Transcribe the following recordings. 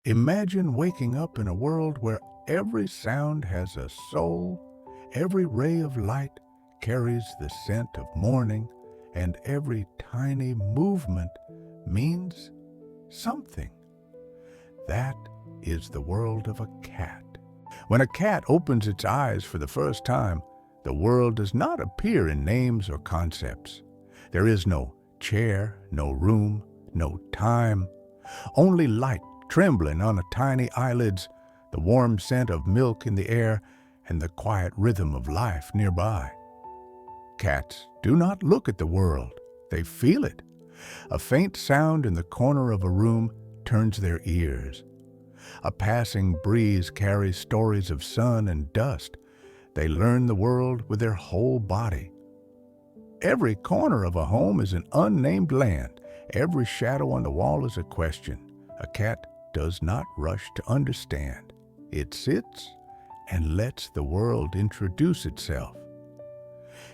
Imagine waking up in a world where every sound has a soul, every ray of light carries the scent of morning, and every tiny movement means something. That is the world of a cat. When a cat opens its eyes for the first time, the world does not appear in names or concepts. There is no chair, no room, no time, only light trembling on the tiny eyelids, the warm scent of milk in the air, and the quiet rhythm of life nearby. Cats do not look at the world, they feel it. A faint sound in the corner of a room turns their ears. A passing breeze carries stories of sun and dust. They learn the world with their whole body. Every corner of a home is an unnamed land. Every shadow on the wall is a question. A cat does not rush to understand. It sits and lets the world introduce itself.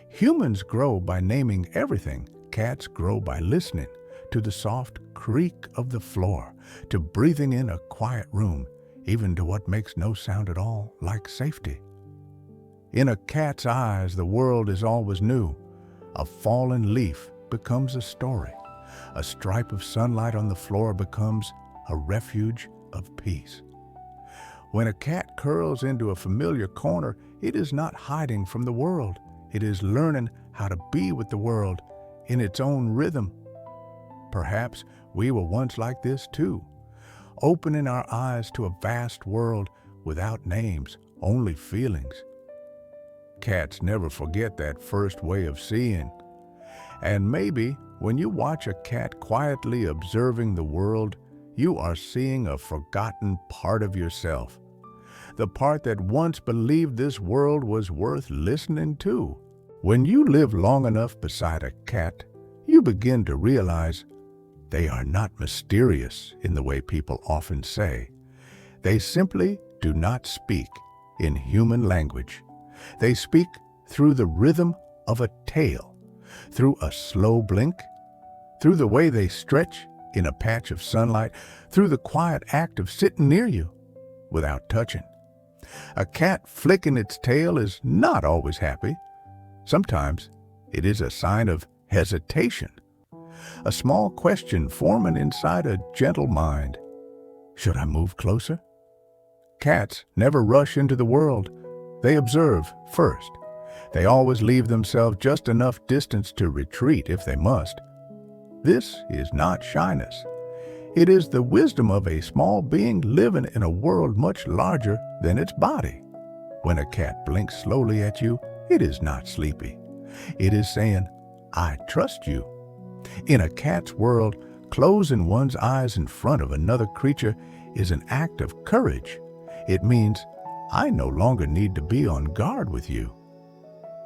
Humans grow by naming everything. Cats grow by listening to the soft creak of the floor, to breathing in a quiet room, even to what makes no sound at all, like safety. In a cat's eyes, the world is always new. A fallen leaf becomes a story. A stripe of sunlight on the floor becomes a refuge of peace. When a cat curls into a familiar corner, it is not hiding from the world. It is learning how to be with the world in its own rhythm. Perhaps we were once like this too, opening our eyes to a vast world without names, only feelings. Cats never forget that first way of seeing. And maybe when you watch a cat quietly observing the world, you are seeing a forgotten part of yourself. The part that once believed this world was worth listening to. When you live long enough beside a cat, you begin to realize they are not mysterious in the way people often say. They simply do not speak in human language. They speak through the rhythm of a tail, through a slow blink, through the way they stretch in a patch of sunlight, through the quiet act of sitting near you without touching. A cat flicking its tail is not always happy. Sometimes it is a sign of hesitation, a small question forming inside a gentle mind. Should I move closer? Cats never rush into the world. They observe first. They always leave themselves just enough distance to retreat if they must. This is not shyness. It is the wisdom of a small being living in a world much larger than its body. When a cat blinks slowly at you, it is not sleepy. It is saying, I trust you. In a cat's world, closing one's eyes in front of another creature is an act of courage. It means, I no longer need to be on guard with you.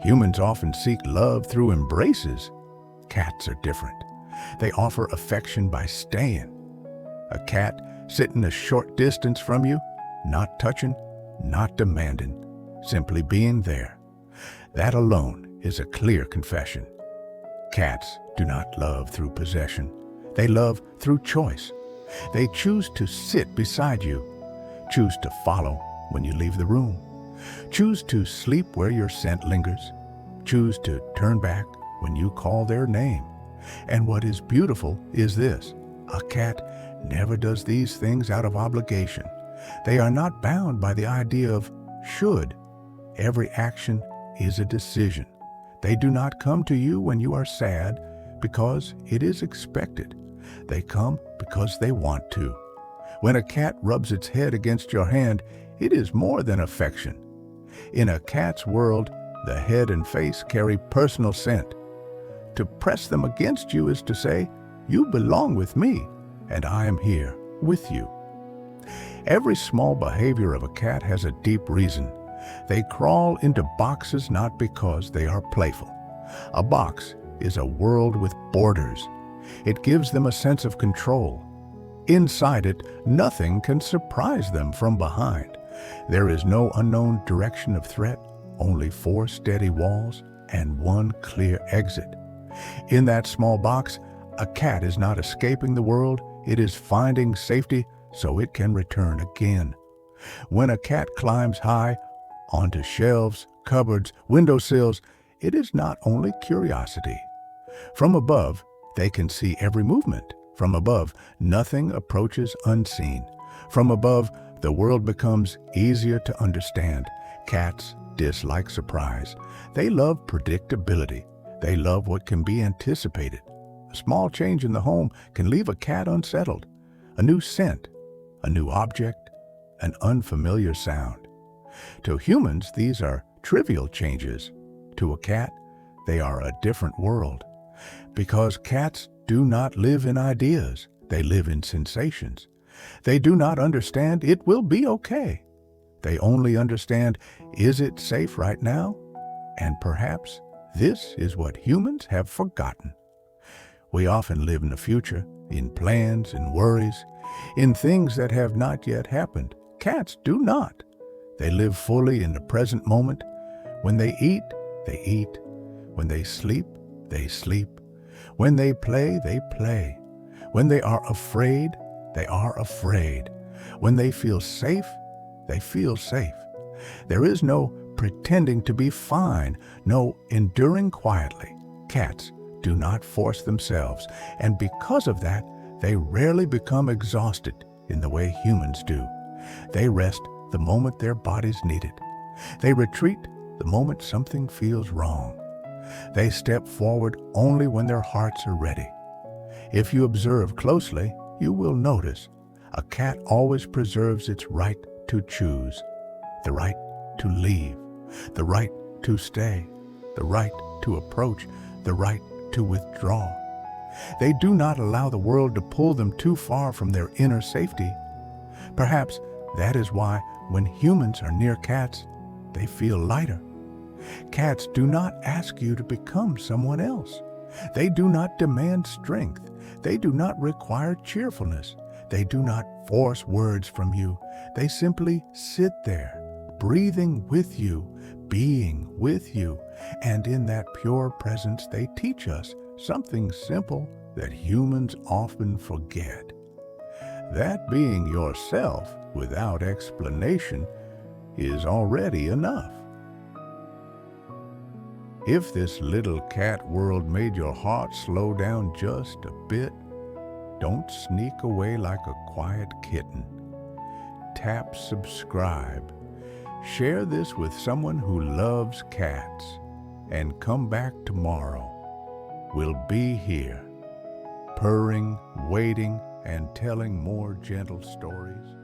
Humans often seek love through embraces. Cats are different. They offer affection by staying. A cat sitting a short distance from you, not touching, not demanding, simply being there. That alone is a clear confession. Cats do not love through possession. They love through choice. They choose to sit beside you, choose to follow when you leave the room, choose to sleep where your scent lingers, choose to turn back when you call their name. And what is beautiful is this: a cat never does these things out of obligation. They are not bound by the idea of should. Every action is a decision. They do not come to you when you are sad because it is expected. They come because they want to. When a cat rubs its head against your hand, it is more than affection. In a cat's world, the head and face carry personal scent. To press them against you is to say, you belong with me, and I am here with you. Every small behavior of a cat has a deep reason. They crawl into boxes not because they are playful. A box is a world with borders. It gives them a sense of control. Inside it, nothing can surprise them from behind. There is no unknown direction of threat, only 4 steady walls and 1 clear exit. In that small box, a cat is not escaping the world, it is finding safety so it can return again. When a cat climbs high onto shelves, cupboards, windowsills, it is not only curiosity. From above, they can see every movement. From above, nothing approaches unseen. From above, the world becomes easier to understand. Cats dislike surprise. They love predictability. They love what can be anticipated. A small change in the home can leave a cat unsettled. A new scent, a new object, an unfamiliar sound. To humans, these are trivial changes. To a cat, they are a different world. Because cats do not live in ideas, they live in sensations. They do not understand it will be okay. They only understand, is it safe right now? And perhaps this is what humans have forgotten. We often live in the future, in plans and worries, in things that have not yet happened. Cats do not. They live fully in the present moment. When they eat, they eat. When they sleep, they sleep. When they play, they play. When they are afraid, they are afraid. When they feel safe, they feel safe. There is no pretending to be fine, no enduring quietly. Cats do not force themselves, and because of that, they rarely become exhausted in the way humans do. They rest the moment their bodies need it. They retreat the moment something feels wrong. They step forward only when their hearts are ready. If you observe closely, you will notice a cat always preserves its right to choose, the right to leave, the right to stay, the right to approach, the right to withdraw. They do not allow the world to pull them too far from their inner safety. Perhaps that is why when humans are near cats, they feel lighter. Cats do not ask you to become someone else. They do not demand strength. They do not require cheerfulness. They do not force words from you. They simply sit there, breathing with you, being with you, and in that pure presence they teach us something simple that humans often forget. That being yourself without explanation is already enough. If this little cat world made your heart slow down just a bit, don't sneak away like a quiet kitten. Tap subscribe. Share this with someone who loves cats, and come back tomorrow. We'll be here, purring, waiting, and telling more gentle stories.